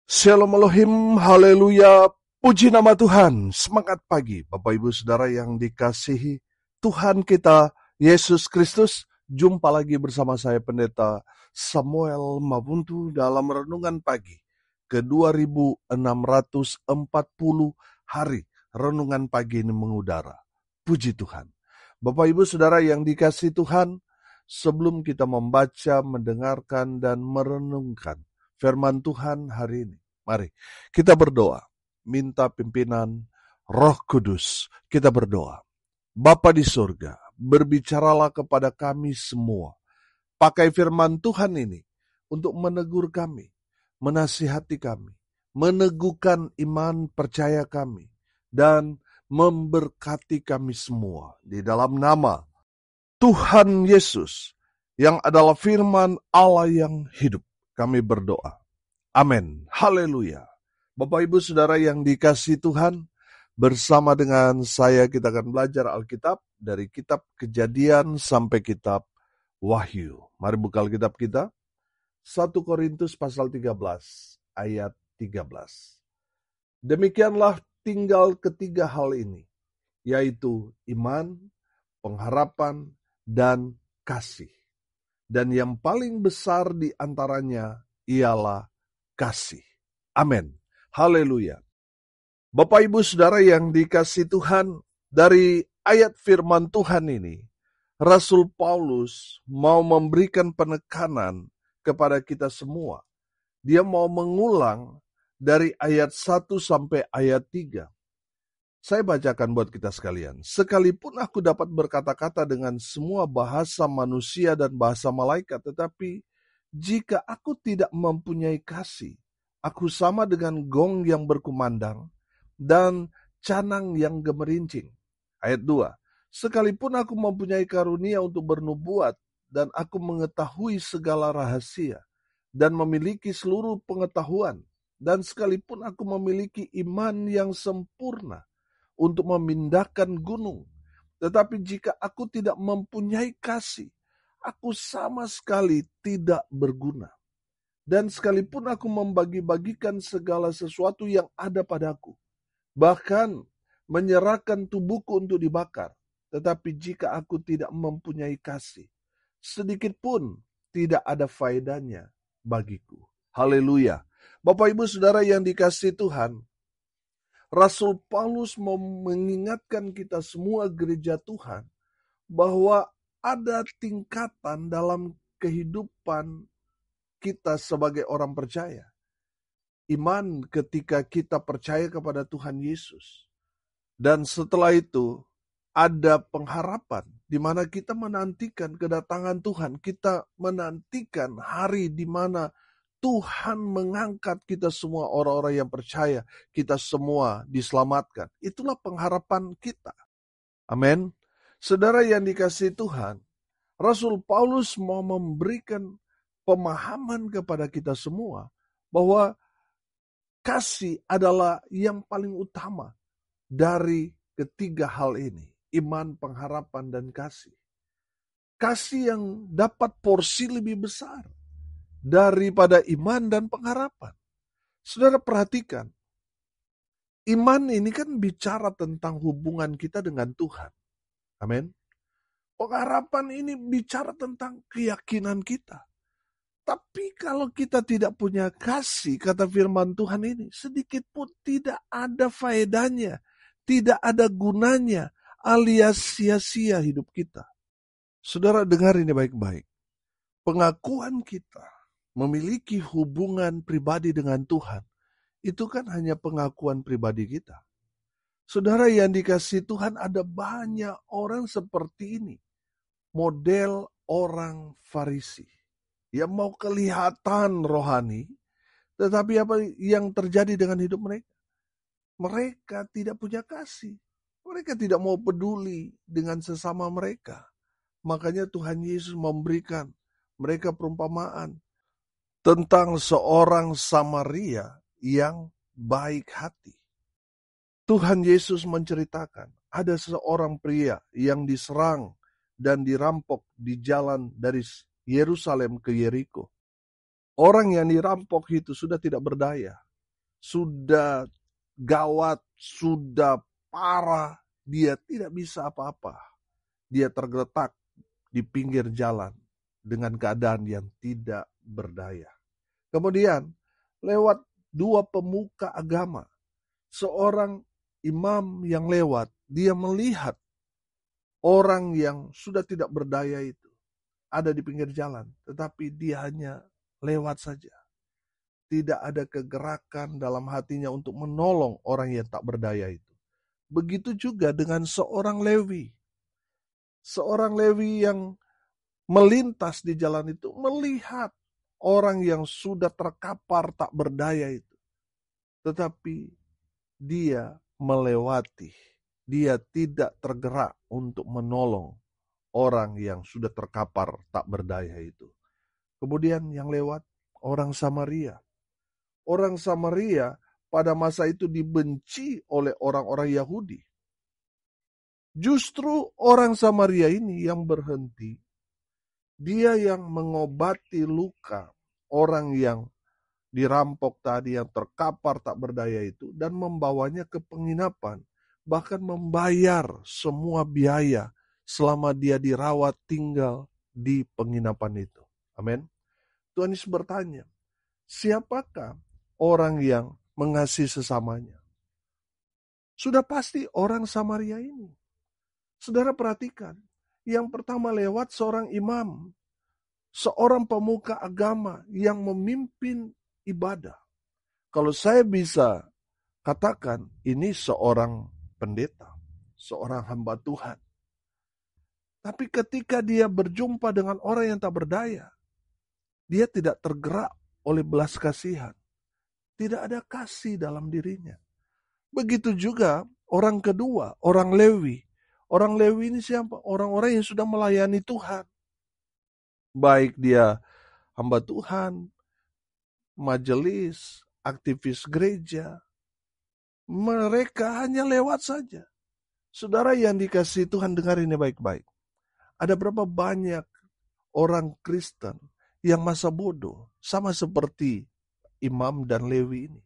Shalom Elohim, haleluya, puji nama Tuhan, semangat pagi Bapak Ibu Saudara yang dikasihi Tuhan kita Yesus Kristus. Jumpa lagi bersama saya Pendeta Samuel Mabuntu dalam Renungan Pagi ke 2640 hari Renungan Pagi ini mengudara. Puji Tuhan. Bapak Ibu Saudara yang dikasihi Tuhan, sebelum kita membaca, mendengarkan, dan merenungkan firman Tuhan hari ini, mari kita berdoa, minta pimpinan Roh Kudus. Kita berdoa. Bapa di surga, berbicaralah kepada kami semua. Pakai firman Tuhan ini untuk menegur kami, menasihati kami, meneguhkan iman percaya kami, dan memberkati kami semua. Di dalam nama Tuhan Yesus, yang adalah firman Allah yang hidup, kami berdoa. Amin. Haleluya. Bapak Ibu Saudara yang dikasihi Tuhan, bersama dengan saya kita akan belajar Alkitab dari kitab Kejadian sampai kitab Wahyu. Mari buka Alkitab kita. 1 Korintus pasal 13 ayat 13. Demikianlah tinggal ketiga hal ini, yaitu iman, pengharapan, dan kasih. Dan yang paling besar di antaranya ialah kasih. Amin. Haleluya. Bapak Ibu Saudara yang dikasihi Tuhan, dari ayat firman Tuhan ini, Rasul Paulus mau memberikan penekanan kepada kita semua. Dia mau mengulang dari ayat 1 sampai ayat 3. Saya bacakan buat kita sekalian. Sekalipun aku dapat berkata-kata dengan semua bahasa manusia dan bahasa malaikat, tetapi jika aku tidak mempunyai kasih, aku sama dengan gong yang berkumandang dan canang yang gemerincing. Ayat 2. Sekalipun aku mempunyai karunia untuk bernubuat dan aku mengetahui segala rahasia dan memiliki seluruh pengetahuan, dan sekalipun aku memiliki iman yang sempurna untuk memindahkan gunung, tetapi jika aku tidak mempunyai kasih, aku sama sekali tidak berguna. Dan sekalipun aku membagi-bagikan segala sesuatu yang ada padaku, bahkan menyerahkan tubuhku untuk dibakar, tetapi jika aku tidak mempunyai kasih, sedikit pun tidak ada faedahnya bagiku. Haleluya. Bapak Ibu Saudara yang dikasihi Tuhan, Rasul Paulus mau mengingatkan kita semua gereja Tuhan bahwa ada tingkatan dalam kehidupan kita sebagai orang percaya. Iman ketika kita percaya kepada Tuhan Yesus. Dan setelah itu ada pengharapan di mana kita menantikan kedatangan Tuhan. Kita menantikan hari di mana Tuhan mengangkat kita semua orang-orang yang percaya. Kita semua diselamatkan. Itulah pengharapan kita. Amin. Saudara yang dikasihi Tuhan, Rasul Paulus mau memberikan pemahaman kepada kita semua bahwa kasih adalah yang paling utama dari ketiga hal ini. Iman, pengharapan, dan kasih. Kasih yang dapat porsi lebih besar daripada iman dan pengharapan. Saudara perhatikan, iman ini kan bicara tentang hubungan kita dengan Tuhan. Amin. Pengharapan ini bicara tentang keyakinan kita. Tapi kalau kita tidak punya kasih, kata firman Tuhan ini, sedikit pun tidak ada faedahnya, tidak ada gunanya, alias sia-sia hidup kita. Saudara dengar ini baik-baik. Pengakuan kita memiliki hubungan pribadi dengan Tuhan, itu kan hanya pengakuan pribadi kita. Saudara yang dikasihi Tuhan, ada banyak orang seperti ini. Model orang Farisi. Yang mau kelihatan rohani, tetapi apa yang terjadi dengan hidup mereka? Mereka tidak punya kasih. Mereka tidak mau peduli dengan sesama mereka. Makanya Tuhan Yesus memberikan mereka perumpamaan tentang seorang Samaria yang baik hati. Tuhan Yesus menceritakan ada seorang pria yang diserang dan dirampok di jalan dari Yerusalem ke Yeriko. Orang yang dirampok itu sudah tidak berdaya. sudah gawat, sudah parah, dia tidak bisa apa-apa. Dia tergeletak di pinggir jalan dengan keadaan yang tidak berdaya. Kemudian lewat dua pemuka agama, seorang imam yang lewat, dia melihat orang yang sudah tidak berdaya itu ada di pinggir jalan, tetapi dia hanya lewat saja. Tidak ada kegerakan dalam hatinya untuk menolong orang yang tak berdaya itu. Begitu juga dengan seorang Lewi. Seorang Lewi yang melintas di jalan itu melihat orang yang sudah terkapar tak berdaya itu. Tetapi dia melewati. Dia tidak tergerak untuk menolong orang yang sudah terkapar tak berdaya itu. Kemudian yang lewat orang Samaria. Orang Samaria pada masa itu dibenci oleh orang-orang Yahudi. Justru orang Samaria ini yang berhenti. Dia yang mengobati luka orang yang dirampok tadi, yang terkapar tak berdaya itu, dan membawanya ke penginapan. Bahkan membayar semua biaya selama dia dirawat tinggal di penginapan itu. Amin. Tuhan Yesus bertanya, siapakah orang yang mengasihi sesamanya? Sudah pasti orang Samaria ini. Saudara perhatikan, yang pertama lewat seorang imam, seorang pemuka agama yang memimpin ibadah. Kalau saya bisa katakan, ini seorang pendeta, seorang hamba Tuhan. Tapi ketika dia berjumpa dengan orang yang tak berdaya, dia tidak tergerak oleh belas kasihan. Tidak ada kasih dalam dirinya. Begitu juga orang kedua, orang Lewi. Orang Lewi ini siapa? Orang-orang yang sudah melayani Tuhan. Baik dia hamba Tuhan, majelis, aktivis gereja. Mereka hanya lewat saja. Saudara yang dikasihi Tuhan, dengar ini baik-baik. Ada berapa banyak orang Kristen yang masa bodoh, sama seperti Imam dan Lewi ini.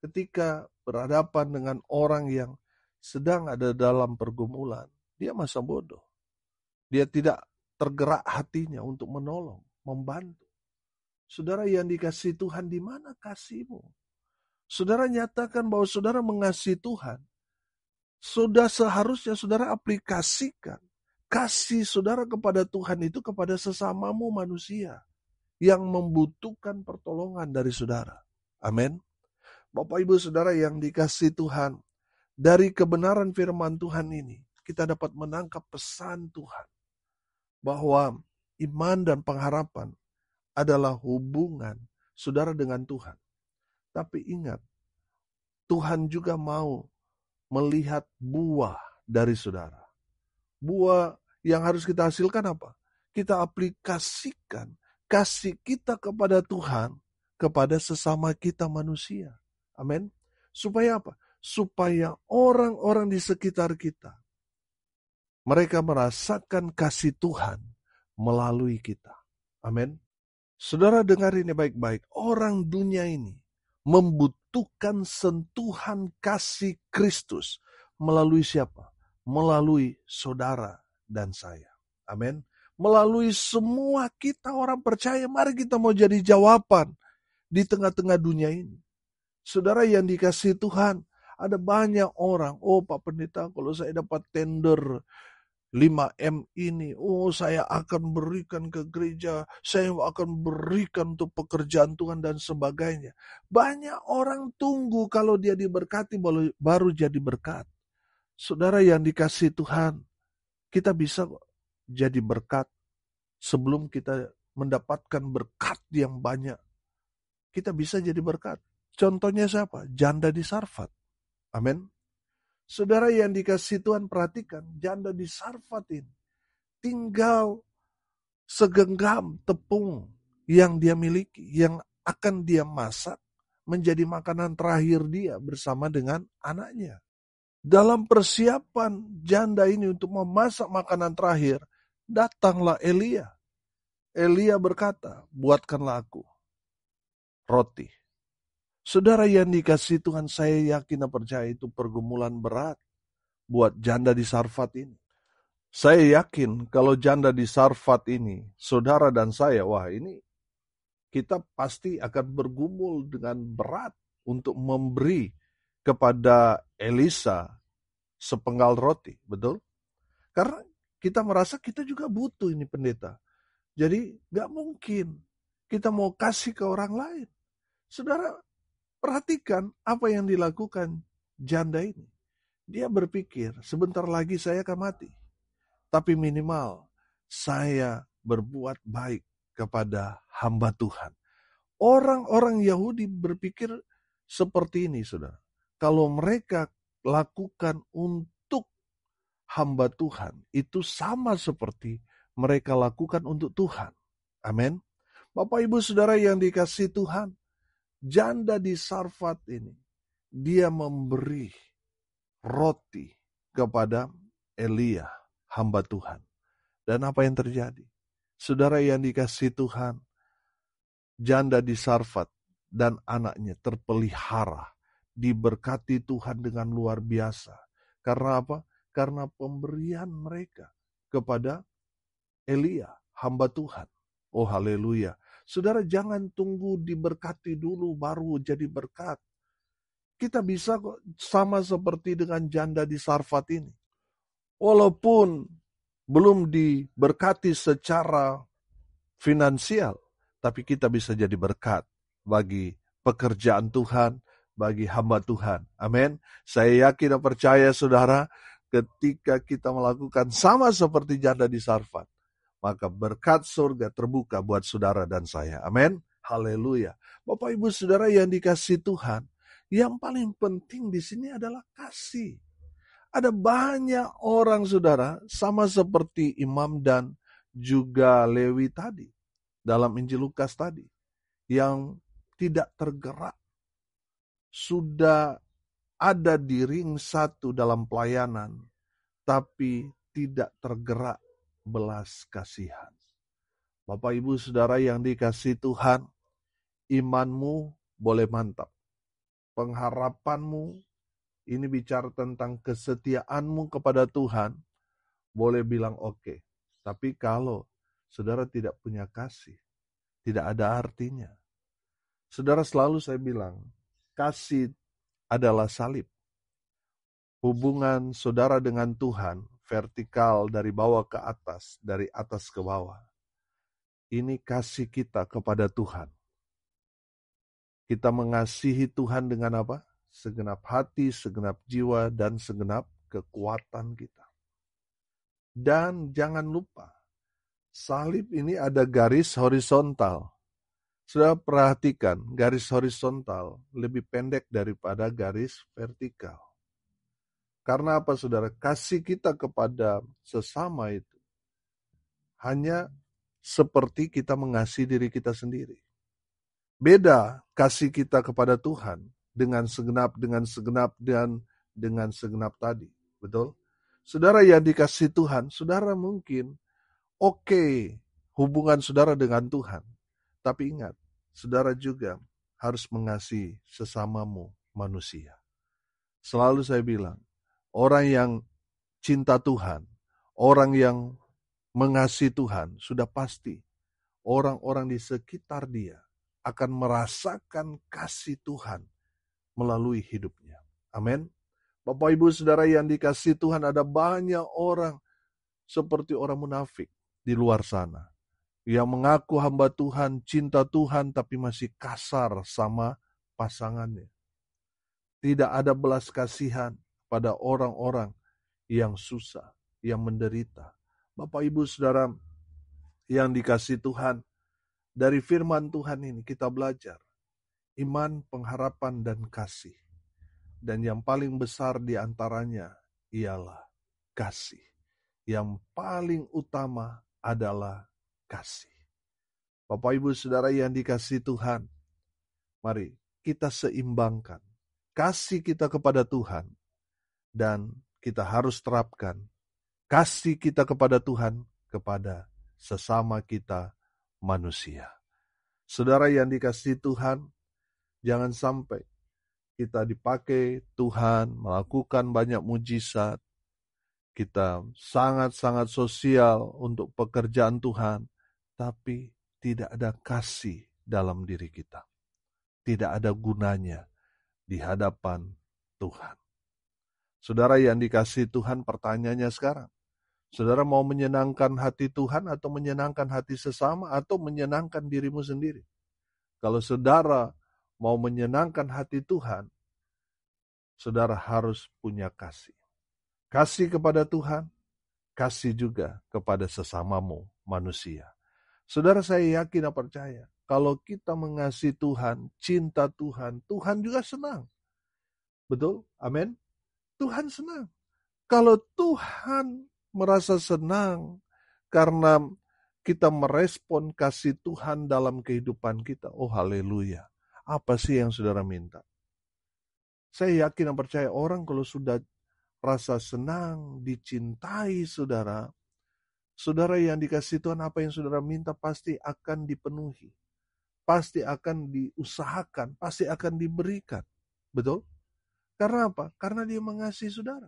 Ketika berhadapan dengan orang yang sedang ada dalam pergumulan, dia masa bodoh. Dia tidak tergerak hatinya untuk menolong, membantu. Saudara yang dikasihi Tuhan, di mana kasihmu? Saudara nyatakan bahwa saudara mengasihi Tuhan. Sudah seharusnya saudara aplikasikan kasih saudara kepada Tuhan itu kepada sesamamu manusia yang membutuhkan pertolongan dari saudara. Amin. Bapak Ibu Saudara yang dikasihi Tuhan, dari kebenaran firman Tuhan ini, kita dapat menangkap pesan Tuhan bahwa iman dan pengharapan adalah hubungan saudara dengan Tuhan. Tapi ingat, Tuhan juga mau melihat buah dari saudara. Buah yang harus kita hasilkan apa? Kita aplikasikan kasih kita kepada Tuhan, kepada sesama kita manusia. Amin. Supaya apa? Supaya orang-orang di sekitar kita, mereka merasakan kasih Tuhan melalui kita. Amin. Saudara dengar ini baik-baik. Orang dunia ini membutuhkan sentuhan kasih Kristus. Melalui siapa? Melalui saudara dan saya. Amin. Melalui semua kita orang percaya, mari kita mau jadi jawaban di tengah-tengah dunia ini. Saudara yang dikasihi Tuhan, ada banyak orang, oh Pak Pendeta, kalau saya dapat tender 5M ini, oh saya akan berikan ke gereja, saya akan berikan untuk pekerjaan Tuhan dan sebagainya. Banyak orang tunggu kalau dia diberkati baru jadi berkat. Saudara yang dikasihi Tuhan, kita bisa jadi berkat sebelum kita mendapatkan berkat yang banyak. Kita bisa jadi berkat. Contohnya siapa? Janda di Sarfat. Amin. Saudara yang dikasihi Tuhan, perhatikan, janda di Sarfat ini tinggal segenggam tepung yang dia miliki, yang akan dia masak menjadi makanan terakhir dia bersama dengan anaknya. Dalam persiapan janda ini untuk memasak makanan terakhir, datanglah Elia. Elia berkata, buatkanlah aku roti Saudara yang dikasihi Tuhan, saya yakin dan percaya itu pergumulan berat buat janda di Sarfat ini. Saya yakin kalau janda di Sarfat ini, saudara dan saya, wah ini kita pasti akan bergumul dengan berat untuk memberi kepada Elisa sepenggal roti, betul? Karena kita merasa kita juga butuh ini pendeta. Jadi gak mungkin kita mau kasih ke orang lain. Saudara, perhatikan apa yang dilakukan janda ini. Dia berpikir, sebentar lagi saya akan mati. Tapi minimal saya berbuat baik kepada hamba Tuhan. Orang-orang Yahudi berpikir seperti ini, saudara. Kalau mereka lakukan untuk hamba Tuhan, itu sama seperti mereka lakukan untuk Tuhan. Amin. Bapak Ibu Saudara yang dikasihi Tuhan, janda di Sarfat ini, dia memberi roti kepada Elia, hamba Tuhan. Dan apa yang terjadi? Saudara yang dikasihi Tuhan, janda di Sarfat dan anaknya terpelihara, diberkati Tuhan dengan luar biasa. Karena apa? Karena pemberian mereka kepada Elia, hamba Tuhan. Oh haleluya. Saudara jangan tunggu diberkati dulu baru jadi berkat. Kita bisa kok sama seperti dengan janda di Sarfat ini. Walaupun belum diberkati secara finansial, tapi kita bisa jadi berkat bagi pekerjaan Tuhan, bagi hamba Tuhan. Amin. Saya yakin dan percaya saudara, ketika kita melakukan sama seperti janda di Sarfat, maka berkat surga terbuka buat saudara dan saya. Amin. Haleluya. Bapak Ibu Saudara yang dikasihi Tuhan, yang paling penting di sini adalah kasih. Ada banyak orang saudara, sama seperti Imam dan juga Lewi tadi, dalam Injil Lukas tadi, yang tidak tergerak, sudah ada di ring satu dalam pelayanan, tapi tidak tergerak belas kasihan. Bapak Ibu Saudara yang dikasihi Tuhan, imanmu boleh mantap, pengharapanmu, ini bicara tentang kesetiaanmu kepada Tuhan, boleh bilang oke. Tapi kalau saudara tidak punya kasih, tidak ada artinya. Saudara, selalu saya bilang, kasih adalah salib. Hubungan saudara dengan Tuhan, vertikal dari bawah ke atas, dari atas ke bawah. Ini kasih kita kepada Tuhan. Kita mengasihi Tuhan dengan apa? Segenap hati, segenap jiwa, dan segenap kekuatan kita. Dan jangan lupa, salib ini ada garis horizontal. Sudah perhatikan, garis horizontal lebih pendek daripada garis vertikal. Karena apa saudara? Kasih kita kepada sesama itu hanya seperti kita mengasihi diri kita sendiri. Beda kasih kita kepada Tuhan dengan segenap dan dengan segenap tadi. Betul? Saudara yang dikasihi Tuhan, saudara mungkin oke hubungan saudara dengan Tuhan. Tapi ingat, saudara juga harus mengasihi sesamamu manusia. Selalu saya bilang, orang yang cinta Tuhan, orang yang mengasihi Tuhan, sudah pasti orang-orang di sekitar dia akan merasakan kasih Tuhan melalui hidupnya. Amin. Bapak Ibu Saudara yang dikasihi Tuhan, ada banyak orang seperti orang munafik di luar sana yang mengaku hamba Tuhan, cinta Tuhan, tapi masih kasar sama pasangannya. Tidak ada belas kasihan pada orang-orang yang susah, yang menderita. Bapak Ibu Saudara yang dikasihi Tuhan, dari firman Tuhan ini kita belajar iman, pengharapan, dan kasih. Dan yang paling besar di antaranya ialah kasih. Yang paling utama adalah kasih. Bapak Ibu Saudara yang dikasihi Tuhan, mari kita seimbangkan kasih kita kepada Tuhan dan kita harus terapkan kasih kita kepada Tuhan kepada sesama kita manusia. Saudara yang dikasihi Tuhan, Jangan sampai kita dipakai Tuhan melakukan banyak mujizat. Kita sangat-sangat sosial untuk pekerjaan Tuhan, tapi tidak ada kasih dalam diri kita. Tidak ada gunanya di hadapan Tuhan. Saudara yang dikasihi Tuhan, pertanyaannya sekarang. Saudara mau menyenangkan hati Tuhan atau menyenangkan hati sesama atau menyenangkan dirimu sendiri? Kalau saudara mau menyenangkan hati Tuhan, saudara harus punya kasih. Kasih kepada Tuhan, kasih juga kepada sesamamu manusia. Saudara, saya yakin dan percaya, kalau kita mengasihi Tuhan, cinta Tuhan, Tuhan juga senang. Betul? Amin? Tuhan senang. Kalau Tuhan merasa senang karena kita merespon kasih Tuhan dalam kehidupan kita, oh haleluya. Apa sih yang saudara minta? Saya yakin dan percaya orang kalau sudah rasa senang, dicintai saudara yang dikasih Tuhan, apa yang saudara minta pasti akan dipenuhi. Pasti akan diusahakan, pasti akan diberikan. Betul? Karena apa? Karena dia mengasihi saudara.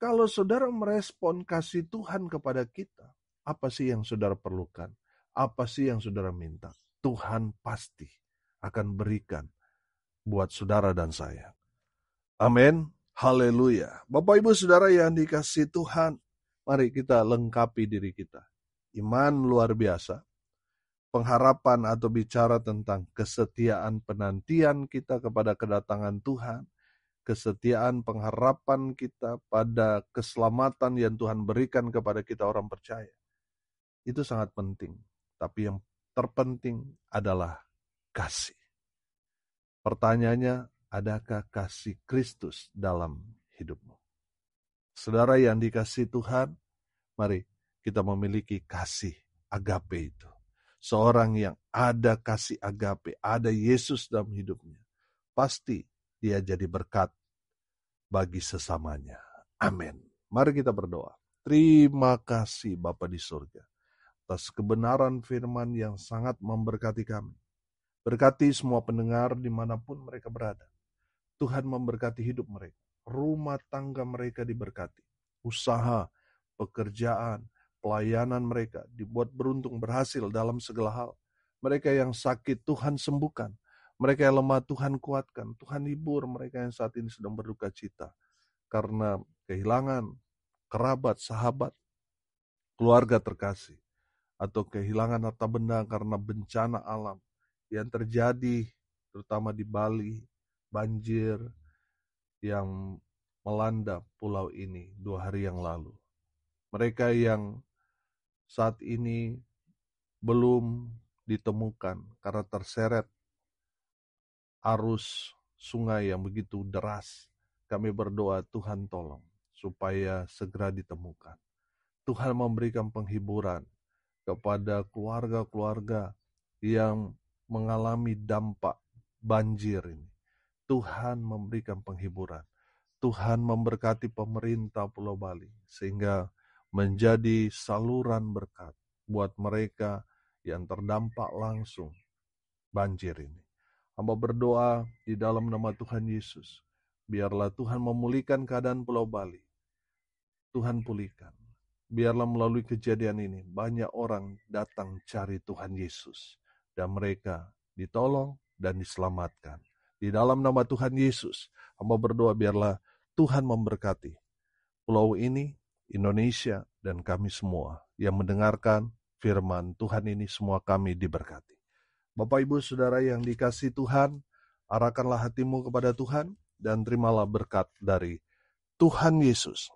Kalau saudara merespon kasih Tuhan kepada kita, apa sih yang saudara perlukan? Apa sih yang saudara minta? Tuhan pasti akan berikan buat saudara dan saya. Amin. Haleluya. Bapak Ibu Saudara yang dikasihi Tuhan, mari kita lengkapi diri kita. Iman luar biasa. Pengharapan atau bicara tentang kesetiaan penantian kita kepada kedatangan Tuhan. Kesetiaan pengharapan kita pada keselamatan yang Tuhan berikan kepada kita orang percaya. Itu sangat penting. Tapi yang terpenting adalah kasih. Pertanyaannya, adakah kasih Kristus dalam hidupmu? Saudara yang dikasihi Tuhan, mari kita memiliki kasih agape itu. Seorang yang ada kasih agape, ada Yesus dalam hidupnya, pasti dia jadi berkat bagi sesamanya. Amin. Mari kita berdoa. Terima kasih Bapa di surga atas kebenaran firman yang sangat memberkati kami. Berkati semua pendengar dimanapun mereka berada. Tuhan memberkati hidup mereka. Rumah tangga mereka diberkati. Usaha, pekerjaan, pelayanan mereka dibuat beruntung, berhasil dalam segala hal. Mereka yang sakit Tuhan sembuhkan. Mereka yang lemah Tuhan kuatkan. Tuhan hibur mereka yang saat ini sedang berduka cita karena kehilangan kerabat, sahabat, keluarga terkasih, atau kehilangan harta benda karena bencana alam yang terjadi terutama di Bali, banjir yang melanda pulau ini 2 hari yang lalu. Mereka yang saat ini belum ditemukan karena terseret arus sungai yang begitu deras. Kami berdoa Tuhan tolong supaya segera ditemukan. Tuhan memberikan penghiburan kepada keluarga-keluarga yang mengalami dampak banjir ini. Tuhan memberikan penghiburan. Tuhan memberkati pemerintah Pulau Bali sehingga menjadi saluran berkat buat mereka yang terdampak langsung banjir ini. Hamba berdoa di dalam nama Tuhan Yesus. Biarlah Tuhan memulihkan keadaan Pulau Bali. Tuhan pulihkan. Biarlah melalui kejadian ini banyak orang datang cari Tuhan Yesus. Dan mereka ditolong dan diselamatkan. Di dalam nama Tuhan Yesus, hamba berdoa biarlah Tuhan memberkati pulau ini, Indonesia, dan kami semua yang mendengarkan firman Tuhan ini, semua kami diberkati. Bapak Ibu Saudara yang dikasihi Tuhan, arahkanlah hatimu kepada Tuhan dan terimalah berkat dari Tuhan Yesus.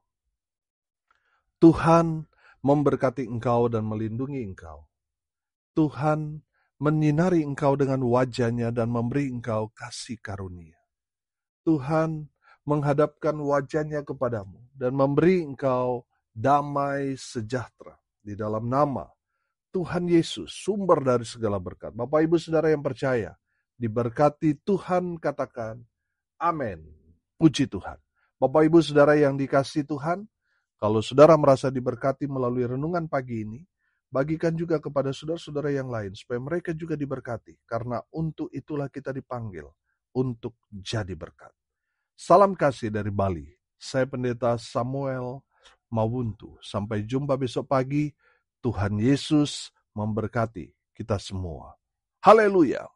Tuhan memberkati engkau dan melindungi engkau. Tuhan menyinari engkau dengan wajah-Nya dan memberi engkau kasih karunia. Tuhan menghadapkan wajah-Nya kepadamu dan memberi engkau damai sejahtera di dalam nama Tuhan Yesus, sumber dari segala berkat. Bapak Ibu Saudara yang percaya, diberkati Tuhan, katakan amin. Puji Tuhan. Bapak Ibu Saudara yang dikasihi Tuhan, kalau saudara merasa diberkati melalui renungan pagi ini, bagikan juga kepada saudara-saudara yang lain, supaya mereka juga diberkati, karena untuk itulah kita dipanggil, untuk jadi berkat. Salam kasih dari Bali, saya Pendeta Samuel Mawuntu. Sampai jumpa besok pagi, Tuhan Yesus memberkati kita semua. Haleluya!